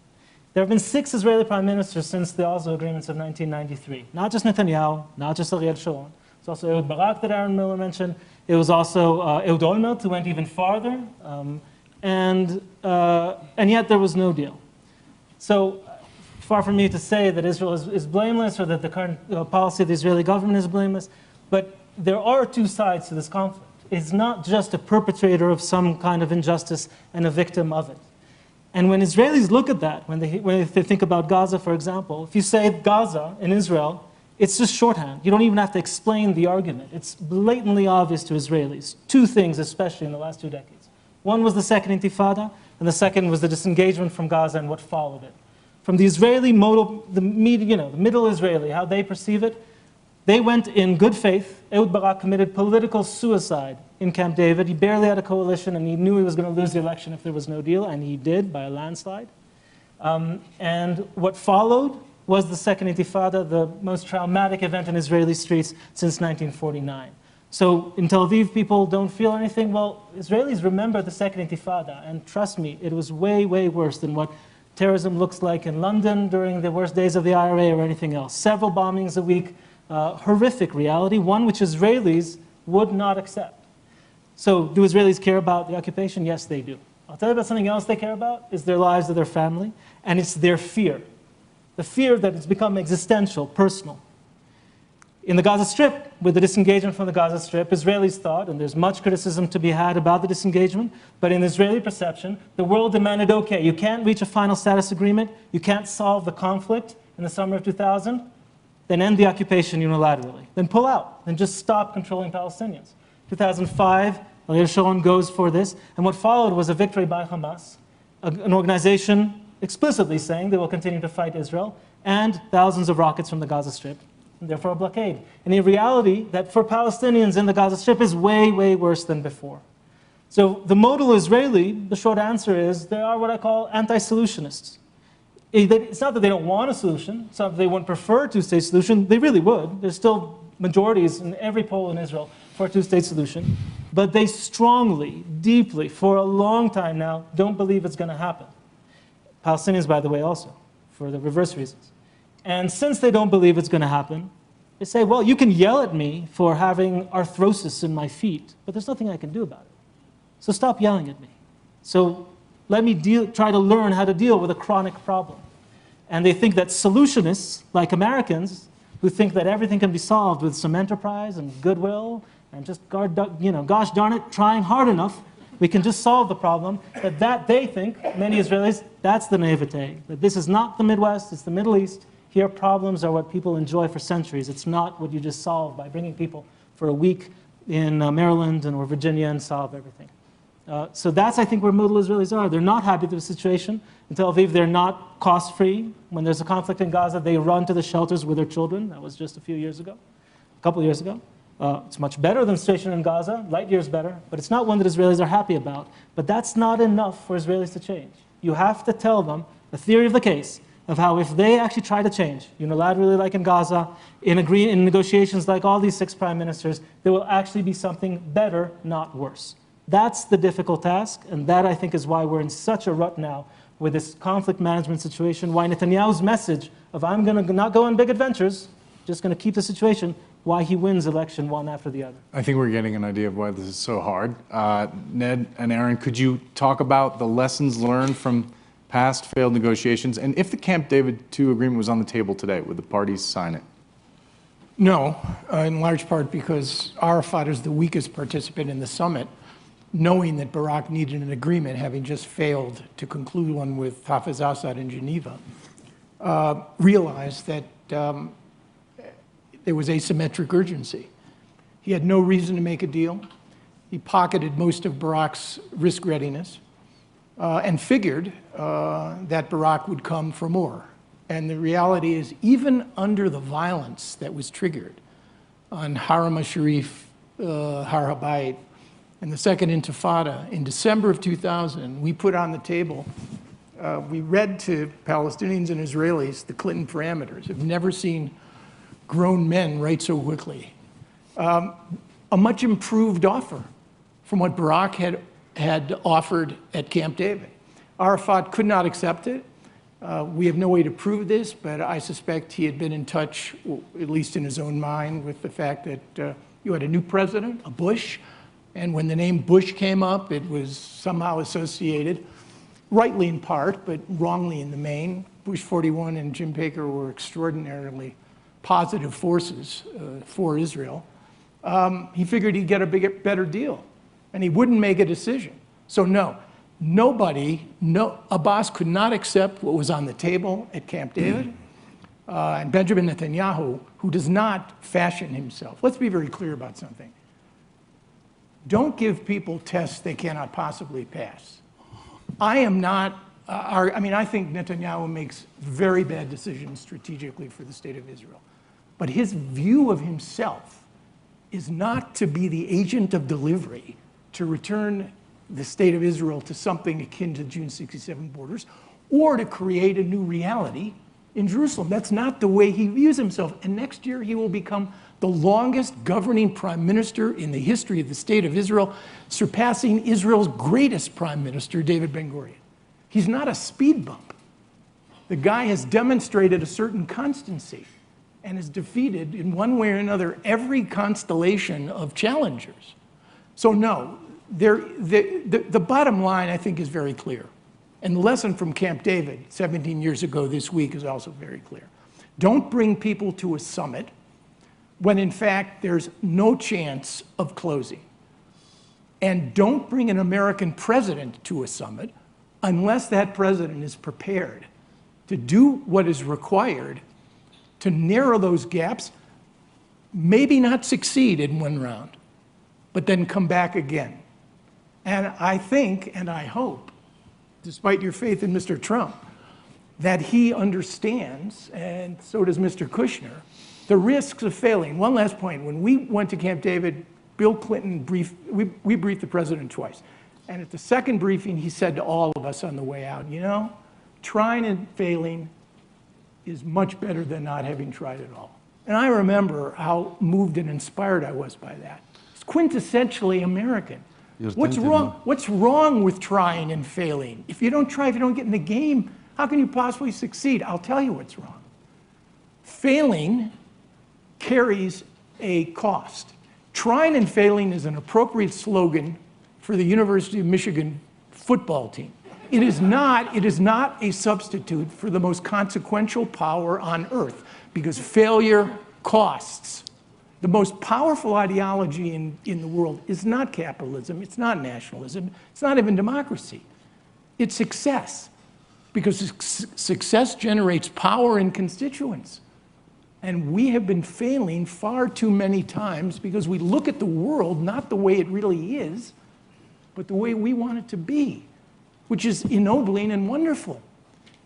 There have been 6 Israeli prime ministers since the Oslo agreements of 1993. Not just Netanyahu, not just Ariel Sharon. It's also Ehud Barak that Aaron Miller mentioned. It was also Ehud Olmert, who went even farther. And yet there was no deal. So far from me to say that Israel is blameless or that the current policy of the Israeli government is blameless, but there are 2 sides to this conflict. It's not just a perpetrator of some kind of injustice and a victim of it. And when Israelis look at that, when they think about Gaza, for example, if you say Gaza in Israel, it's just shorthand. You don't even have to explain the argument. It's blatantly obvious to Israelis. 2 things, especially in the last 2 decades. One was the Second Intifada, and the second was the disengagement from Gaza and what followed it. From the Israeli model, the middle Israeli, how they perceive it, they went in good faith. Ehud Barak committed political suicide in Camp David. He barely had a coalition, and he knew he was going to lose the election if there was no deal, and he did by a landslide. And what followed was the Second Intifada, the most traumatic event in Israeli streets since 1949. So in Tel Aviv, people don't feel anything. Well, Israelis remember the Second Intifada, and trust me, it was way, way worse than what terrorism looks like in London during the worst days of the IRA or anything else. Several bombings a week, horrific reality, one which Israelis would not accept. So do Israelis care about the occupation? Yes, they do. I'll tell you about something else they care about, is their lives of their family, and it's their fear. The fear that it's become existential, personal. In the Gaza Strip, with the disengagement from the Gaza Strip, Israelis thought, and there's much criticism to be had about the disengagement, but in Israeli perception, the world demanded, okay, you can't reach a final status agreement, you can't solve the conflict in the summer of 2000, then end the occupation unilaterally. Then pull out, then just stop controlling Palestinians. 2005, Ariel Sharon goes for this, and what followed was a victory by Hamas, an organization explicitly saying they will continue to fight Israel, and thousands of rockets from the Gaza Strip, and therefore a blockade. And in reality, that for Palestinians in the Gaza Strip is way, way worse than before. So the modal Israeli, the short answer is, they are what I call anti-solutionists. It's not that they don't want a solution, it's not that they wouldn't prefer a 2-state solution, they really would. There's still majorities in every poll in Israel for a 2-state solution, but they strongly, deeply, for a long time now, don't believe it's going to happen. Palestinians, by the way, also, for the reverse reasons. And since they don't believe it's going to happen, they say, well, you can yell at me for having arthrosis in my feet, but there's nothing I can do about it. So stop yelling at me. So let me try to learn how to deal with a chronic problem. And they think that solutionists, like Americans, who think that everything can be solved with some enterprise and goodwill, and just, gosh darn it, trying hard enough, we can just solve the problem, that they think, many Israelis, that's the naivete. That this is not the Midwest, it's the Middle East. Here, problems are what people enjoy for centuries. It's not what you just solve by bringing people for a week in Maryland or Virginia and solve everything. So that's, I think, where modal Israelis are. They're not happy with the situation. In Tel Aviv, they're not cost-free. When there's a conflict in Gaza, they run to the shelters with their children. That was just a couple years ago. It's much better than the situation in Gaza, light years better, but it's not one that Israelis are happy about. But that's not enough for Israelis to change. You have to tell them the theory of the case of how if they actually try to change, unilaterally like in Gaza, in negotiations like all these 6 prime ministers, there will actually be something better, not worse. That's the difficult task, and that I think is why we're in such a rut now with this conflict management situation, why Netanyahu's message of I'm going to not go on big adventures, just going to keep the situation, why he wins election one after the other. I think we're getting an idea of why this is so hard. Ned and Aaron, could you talk about the lessons learned from past failed negotiations, and if the Camp David II agreement was on the table today, would the parties sign it? No, in large part because Arafat is the weakest participant in the summit, knowing that Barak needed an agreement, having just failed to conclude one with Hafez Assad in Geneva, realized that there was asymmetric urgency. He had no reason to make a deal. He pocketed most of Barak's risk readiness and figured that Barak would come for more. And the reality is, even under the violence that was triggered on Haram al-Sharif, Har HaBayit, and the Second Intifada in December of 2000, we put on the table, we read to Palestinians and Israelis the Clinton parameters. I've never seen grown men write so quickly. A much improved offer from what Barak had offered at Camp David. Arafat could not accept it. We have no way to prove this, but I suspect he had been in touch, at least in his own mind, with the fact that you had a new president, a Bush, and when the name Bush came up, it was somehow associated, rightly in part, but wrongly in the main. Bush 41 and Jim Baker were extraordinarily positive forces for Israel. He figured he'd get a better deal, and he wouldn't make a decision. So no, Abbas could not accept what was on the table at Camp David, and Benjamin Netanyahu, who does not fashion himself. Let's be very clear about something. Don't give people tests they cannot possibly pass. I think Netanyahu makes very bad decisions strategically for the state of Israel. But his view of himself is not to be the agent of delivery to return the state of Israel to something akin to June 67 borders, or to create a new reality in Jerusalem. That's not the way he views himself. And next year he will become the longest governing prime minister in the history of the state of Israel, surpassing Israel's greatest prime minister, David Ben-Gurion. He's not a speed bump. The guy has demonstrated a certain constancy and has defeated, in one way or another, every constellation of challengers. So no, the bottom line, I think, is very clear. And the lesson from Camp David 17 years ago this week is also very clear. Don't bring people to a summit when, in fact, there's no chance of closing. And don't bring an American president to a summit unless that president is prepared to do what is required to narrow those gaps, maybe not succeed in one round, but then come back again. And I think, and I hope, despite your faith in Mr. Trump, that he understands, and so does Mr. Kushner, the risks of failing. One last point. When we went to Camp David, Bill Clinton we briefed the president twice. And at the second briefing, he said to all of us on the way out, you know, trying and failing is much better than not having tried at all. And I remember how moved and inspired I was by that. It's quintessentially American. What's wrong with trying and failing? If you don't try, if you don't get in the game, how can you possibly succeed? I'll tell you what's wrong. Failing carries a cost. Trying and failing is an appropriate slogan for the University of Michigan football team. It is not a substitute for the most consequential power on earth, because failure costs. The most powerful ideology in the world is not capitalism, it's not nationalism, it's not even democracy. It's success. because success generates power in constituents. And we have been failing far too many times because we look at the world not the way it really is, but the way we want it to be, which is ennobling and wonderful.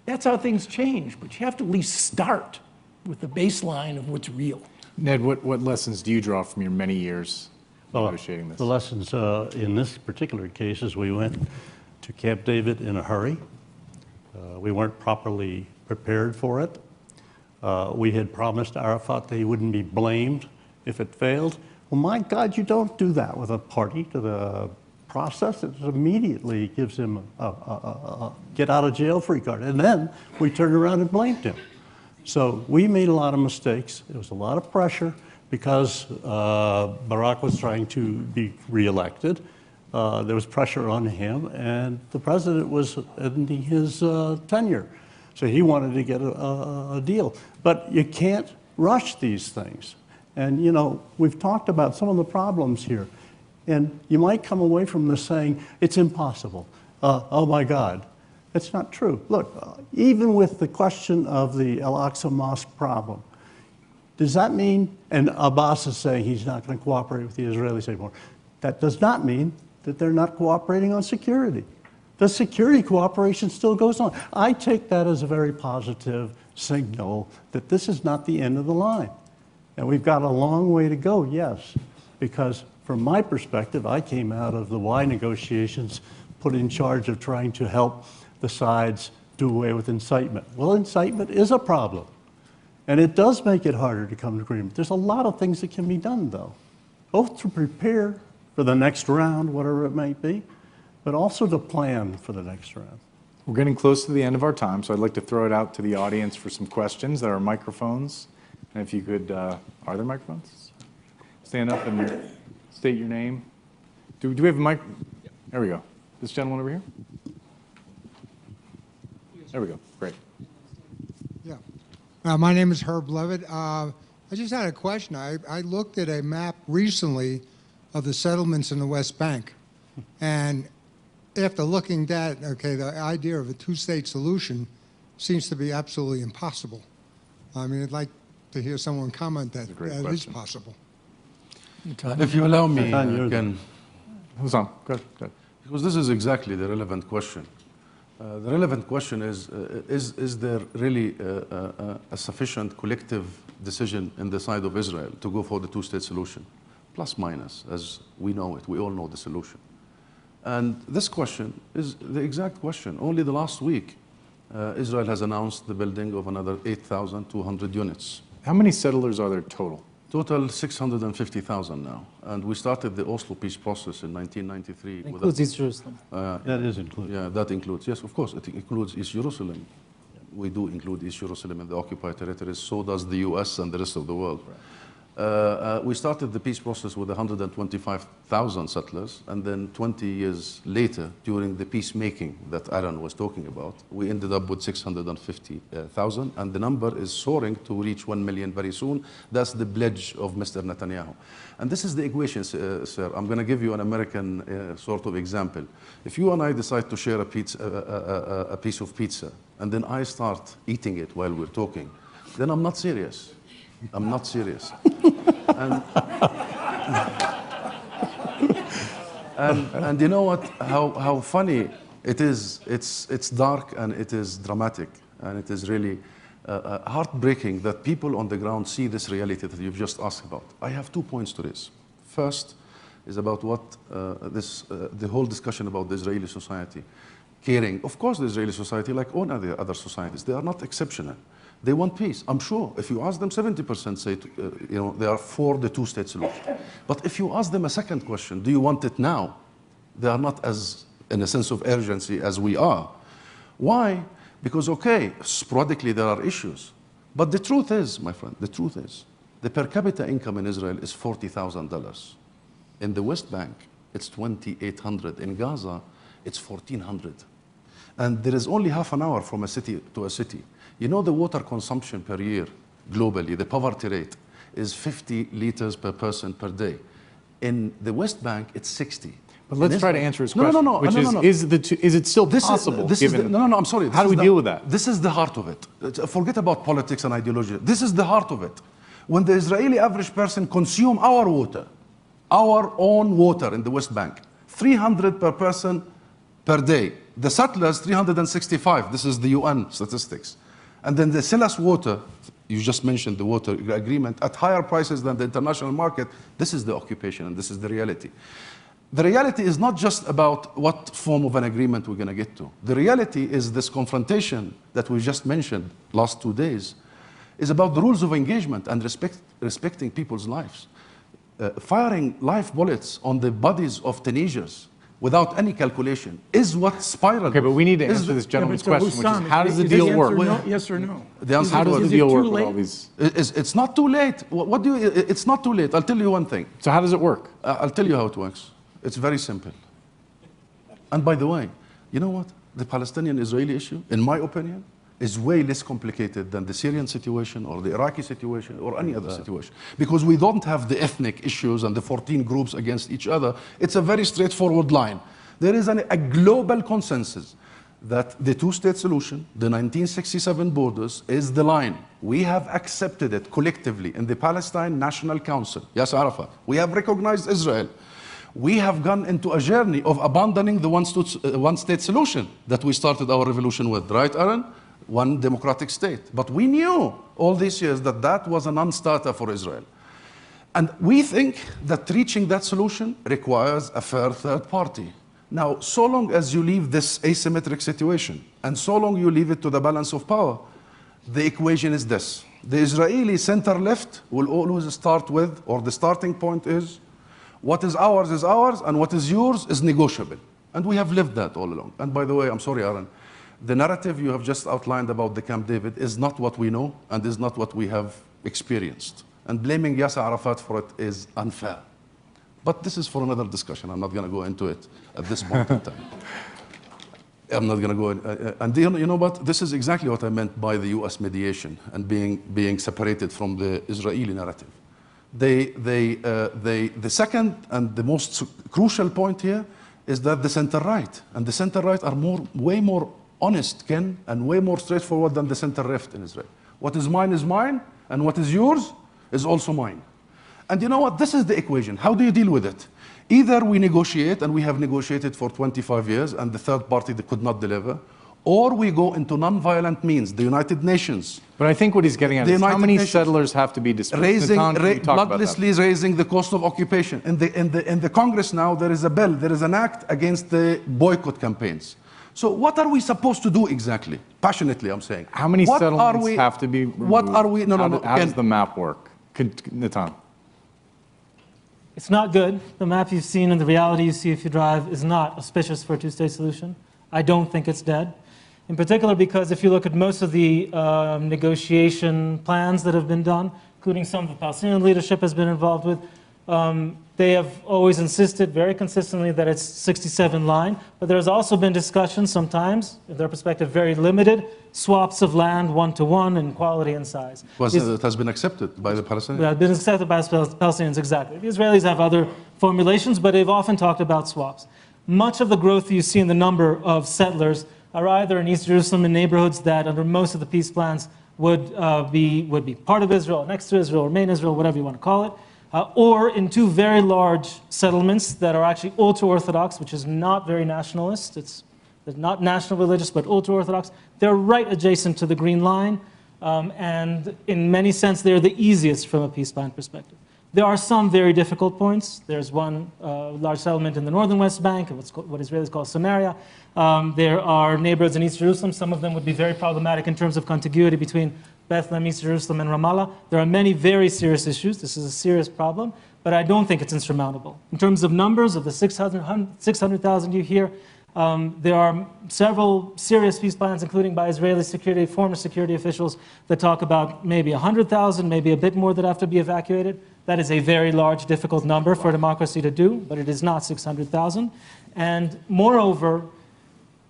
That's how things change, but you have to at least start with the baseline of what's real. Ned, what lessons do you draw from your many years negotiating this? The lessons in this particular case is we went to Camp David in a hurry. We weren't properly prepared for it. We had promised Arafat that he wouldn't be blamed if it failed. Well, my God, you don't do that with a party to the process. It immediately gives him a get-out-of-jail-free card. And then we turned around and blamed him. So we made a lot of mistakes. There was a lot of pressure because Barack was trying to be reelected. There was pressure on him, and the president was ending his tenure. So he wanted to get a deal. But you can't rush these things. And, you know, we've talked about some of the problems here. And you might come away from this saying, it's impossible. Oh, my God. That's not true. Look, even with the question of the Al-Aqsa Mosque problem, does that mean, and Abbas is saying he's not going to cooperate with the Israelis anymore, that does not mean that they're not cooperating on security. The security cooperation still goes on. I take that as a very positive signal that this is not the end of the line. And we've got a long way to go, yes, because from my perspective, I came out of the Y negotiations put in charge of trying to help the sides do away with incitement. Well, incitement is a problem, and it does make it harder to come to agreement. There's a lot of things that can be done, though, both to prepare for the next round, whatever it might be, but also to plan for the next round. We're getting close to the end of our time, so I'd like to throw it out to the audience for some questions. There are microphones, and if you could, are there microphones? Stand up and state your name. Do we have a mic? There we go. This gentleman over here? There we go. Great. Yeah. My name is Herb Levitt. I just had a question. I looked at a map recently of the settlements in the West Bank. And after looking at that, okay, the idea of a two-state solution seems to be absolutely impossible. I mean, I'd like to hear someone comment that that is possible. If you allow me, Ken, Who's on? Go ahead. because this is exactly the relevant question. The relevant question is there really a sufficient collective decision in the side of Israel to go for the two-state solution? Plus minus, as we know it, we all know the solution. And this question is the exact question. Only the last week, Israel has announced the building of another 8,200 units. How many settlers are there total? Total 650,000 now. And we started the Oslo peace process in 1993. It includes East Jerusalem. That is included. Yeah, that includes, yes, of course, it includes East Jerusalem. We do include East Jerusalem in the occupied territories, so does the US and the rest of the world. We started the peace process with 125,000 settlers, and then 20 years later, during the peacemaking that Aaron was talking about, we ended up with 650,000, and the number is soaring to reach 1 million very soon. That's the pledge of Mr. Netanyahu. And this is the equation, sir. I'm going to give you an American sort of example. If you and I decide to share a piece of pizza, and then I start eating it while we're talking, then I'm not serious. I'm not serious. And you know what? How funny it is. It's dark and it is dramatic and it is really heartbreaking that people on the ground see this reality that you've just asked about. I have 2 points to this. First is about what the whole discussion about the Israeli society caring. Of course, the Israeli society, like all other societies, they are not exceptional. They want peace. I'm sure if you ask them, 70% say, they are for the two-state solution. But if you ask them a second question, do you want it now? They are not as, in a sense of urgency as we are. Why? Because, okay, sporadically there are issues. But the truth is, my friend, the truth is, the per capita income in Israel is $40,000. In the West Bank, it's $2,800. In Gaza, it's $1,400. And there is only half an hour from a city to a city. You know the water consumption per year, globally, the poverty rate, is 50 liters per person per day. In the West Bank, it's 60. But let's in try to Israel. answer his No, question, no, no, which no, no, no. is it still possible? No, I'm sorry. How do we deal with that? This is the heart of it. Forget about politics and ideology. This is the heart of it. When the Israeli average person consume our water, our own water in the West Bank, 300 per person per day. The settlers, 365. This is the UN statistics. And then they sell us water, you just mentioned the water agreement, at higher prices than the international market. This is the occupation and this is the reality. The reality is not just about what form of an agreement we're going to get to. The reality is this confrontation that we just mentioned last 2 days is about the rules of engagement and respecting people's lives. Firing live bullets on the bodies of teenagers without any calculation is what spiraled. Okay, but we need to answer this gentleman's question, which is how does the deal work? Yes or no? The answer How does is the it deal too work with late? all these? it's not too late. What do you? It's not too late. I'll tell you one thing. So how does it work? I'll tell you how it works. It's very simple. And by the way, you know what? The Palestinian-Israeli issue, in my opinion, is way less complicated than the Syrian situation or the Iraqi situation or any other situation. Because we don't have the ethnic issues and the 14 groups against each other. It's a very straightforward line. There is a global consensus that the two-state solution, the 1967 borders, is the line. We have accepted it collectively in the Palestine National Council. Yes, Arafat. We have recognized Israel. We have gone into a journey of abandoning the one-state solution that we started our revolution with, right, Aaron? One democratic state. But we knew all these years that that was a non-starter for Israel. And we think that reaching that solution requires a fair third party. Now, so long as you leave this asymmetric situation, and so long you leave it to the balance of power, the equation is this. The Israeli center-left will always start with, or the starting point is what is ours, and what is yours is negotiable. And we have lived that all along. And by the way, I'm sorry, Aaron, the narrative you have just outlined about the Camp David is not what we know and is not what we have experienced. And blaming Yasser Arafat for it is unfair. But this is for another discussion. I'm not going to go into it at this point in time. I'm not going to go in. And you know what? This is exactly what I meant by the U.S. mediation and being separated from the Israeli narrative. The second and the most crucial point here is that the center-right and the center-right are way more honest, Ken, and way more straightforward than the center-left in Israel. What is mine, and what is yours is also mine. And you know what? This is the equation. How do you deal with it? Either we negotiate, and we have negotiated for 25 years, and the third party that could not deliver, or we go into non-violent means, the United Nations. But I think what he's getting at is how many settlers have to be displaced? Bloodlessly raising the cost of occupation. In the Congress now, there is a bill, there is an act against the boycott campaigns. So what are we supposed to do exactly? Passionately, I'm saying. How many settlements have to be removed? What are we? How does the map work? Natan. It's not good. The map you've seen and the reality you see if you drive is not auspicious for a two-state solution. I don't think it's dead. In particular because if you look at most of the negotiation plans that have been done, including some of the Palestinian leadership has been involved with, they have always insisted very consistently that it's 67 line, but there's also been discussions sometimes, in their perspective, very limited, swaps of land one-to-one in quality and size. It has been accepted by the Palestinians? It has been accepted by the Palestinians, exactly. The Israelis have other formulations, but they've often talked about swaps. Much of the growth you see in the number of settlers are either in East Jerusalem in neighborhoods that under most of the peace plans would be part of Israel, next to Israel, remain Israel, whatever you want to call it, or in two very large settlements that are actually ultra-Orthodox, which is not very nationalist. It's not national religious, but ultra-Orthodox. They're right adjacent to the Green Line, and in many sense, they're the easiest from a peace plan perspective. There are some very difficult points. There's one large settlement in the northern West Bank, what Israelis call Samaria. There are neighborhoods in East Jerusalem. Some of them would be very problematic in terms of contiguity between Bethlehem, East Jerusalem, and Ramallah. There are many very serious issues. This is a serious problem, but I don't think it's insurmountable. In terms of numbers of the 600,000 you hear, there are several serious peace plans, including by Israeli former security officials, that talk about maybe 100,000, maybe a bit more that have to be evacuated. That is a very large, difficult number for democracy to do, but it is not 600,000. And moreover,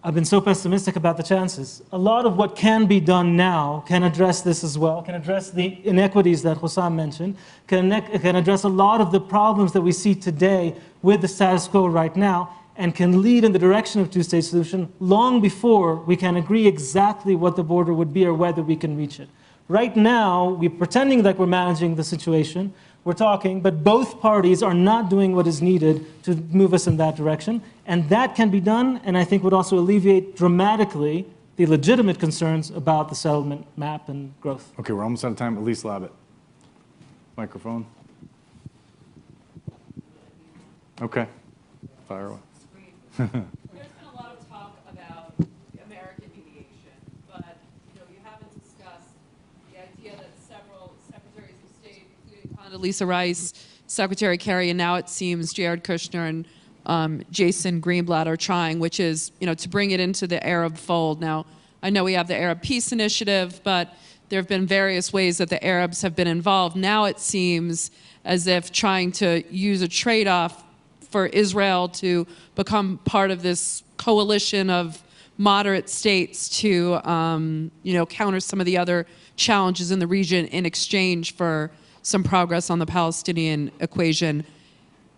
I've been so pessimistic about the chances. A lot of what can be done now can address this as well, can address the inequities that Hussam mentioned, can address a lot of the problems that we see today with the status quo right now, and can lead in the direction of two-state solution long before we can agree exactly what the border would be or whether we can reach it. Right now, we're pretending like we're managing the situation, we're talking, but both parties are not doing what is needed to move us in that direction, and that can be done, and I think would also alleviate dramatically the legitimate concerns about the settlement map and growth. Okay, we're almost out of time. Elise Labott. Microphone. Okay, fire away. There's been a lot of talk about American mediation, but you haven't discussed the idea that several secretaries of state, including Condoleezza Rice, Secretary Kerry, and now it seems Jared Kushner and Jason Greenblatt are trying, which is to bring it into the Arab fold. Now, I know we have the Arab Peace Initiative, but there have been various ways that the Arabs have been involved. Now it seems as if trying to use a trade-off for Israel to become part of this coalition of moderate states to, counter some of the other challenges in the region in exchange for some progress on the Palestinian equation.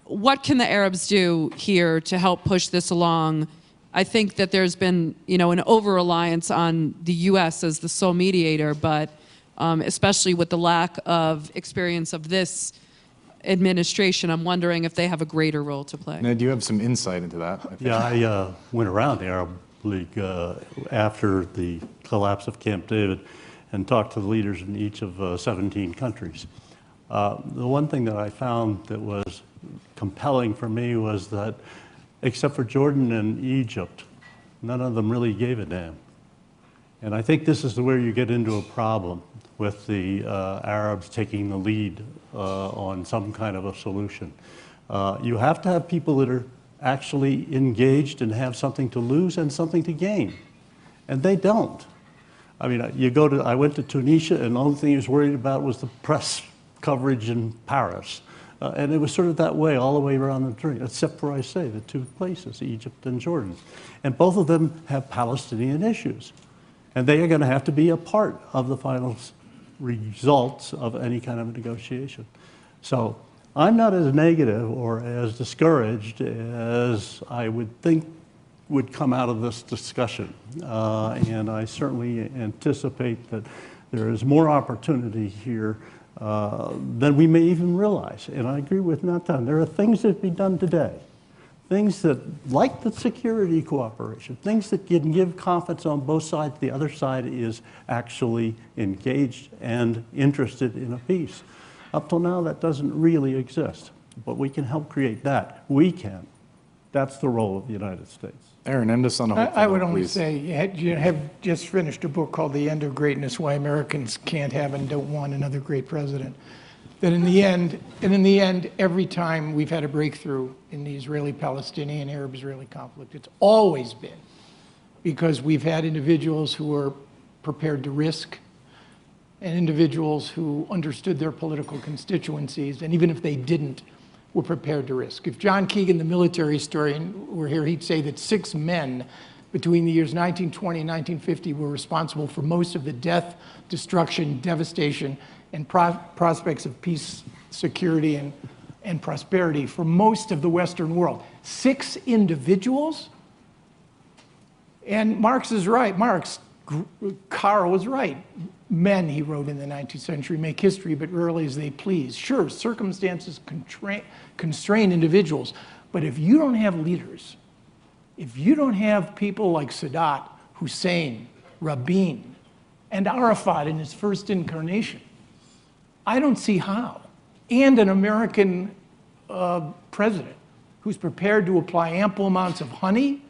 What can the Arabs do here to help push this along? I think that there's been, an over-reliance on the U.S. as the sole mediator, but especially with the lack of experience of this administration, I'm wondering if they have a greater role to play. Ned, you have some insight into that. I think. Yeah, I went around the Arab League after the collapse of Camp David and talked to the leaders in each of 17 countries. The one thing that I found that was compelling for me was that, except for Jordan and Egypt, none of them really gave a damn. And I think this is where you get into a problem with the Arabs taking the lead on some kind of a solution. You have to have people that are actually engaged and have something to lose and something to gain. And they don't. I mean, I went to Tunisia, and the only thing he was worried about was the press coverage in Paris. And it was sort of that way all the way around the journey, except for, I say, the two places, Egypt and Jordan. And both of them have Palestinian issues. And they are going to have to be a part of the final results of any kind of negotiation. So I'm not as negative or as discouraged as I would think would come out of this discussion. And I certainly anticipate that there is more opportunity here than we may even realize. And I agree with Natan. There are things that can be done today, things that, like the security cooperation, things that can give confidence on both sides. The other side is actually engaged and interested in a peace. Up till now, that doesn't really exist, but we can help create that. We can. That's the role of the United States. Aaron, end us on a hopeful I would note, only please. say you have just finished a book called The End of Greatness, Why Americans Can't Have and Don't Want Another Great President. That in the end, every time we've had a breakthrough in the Israeli-Palestinian, Arab-Israeli conflict, it's always been because we've had individuals who were prepared to risk and individuals who understood their political constituencies, and even if they didn't, were prepared to risk. If John Keegan, the military historian, were here, he'd say that 6 men between the years 1920 and 1950 were responsible for most of the death, destruction, devastation, and prospects of peace, security, and prosperity for most of the Western world. 6 individuals? And Marx is right. Karl was right. Men, he wrote in the 19th century, make history but rarely as they please. Sure, circumstances constrain individuals, but if you don't have leaders, if you don't have people like Sadat, Hussein, Rabin, and Arafat in his first incarnation, I don't see how. And an American president who's prepared to apply ample amounts of honey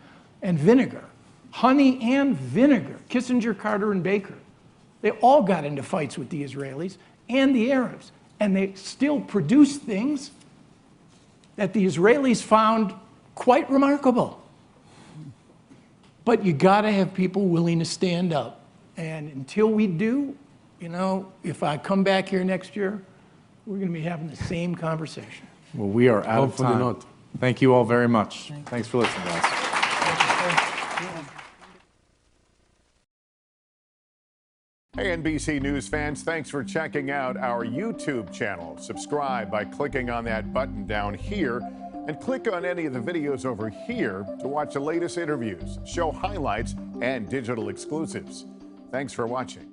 and vinegar. Honey and vinegar. Kissinger, Carter, and Baker. They all got into fights with the Israelis and the Arabs, and they still produced things that the Israelis found quite remarkable. But you gotta have people willing to stand up. And until we do, if I come back here next year, we're gonna be having the same conversation. Well, we are out of Hopefully time. not. Thanks you all very much. Thanks for listening, guys. Thank you. Hey, NBC News fans, thanks for checking out our YouTube channel. Subscribe by clicking on that button down here and click on any of the videos over here to watch the latest interviews, show highlights, and digital exclusives. Thanks for watching.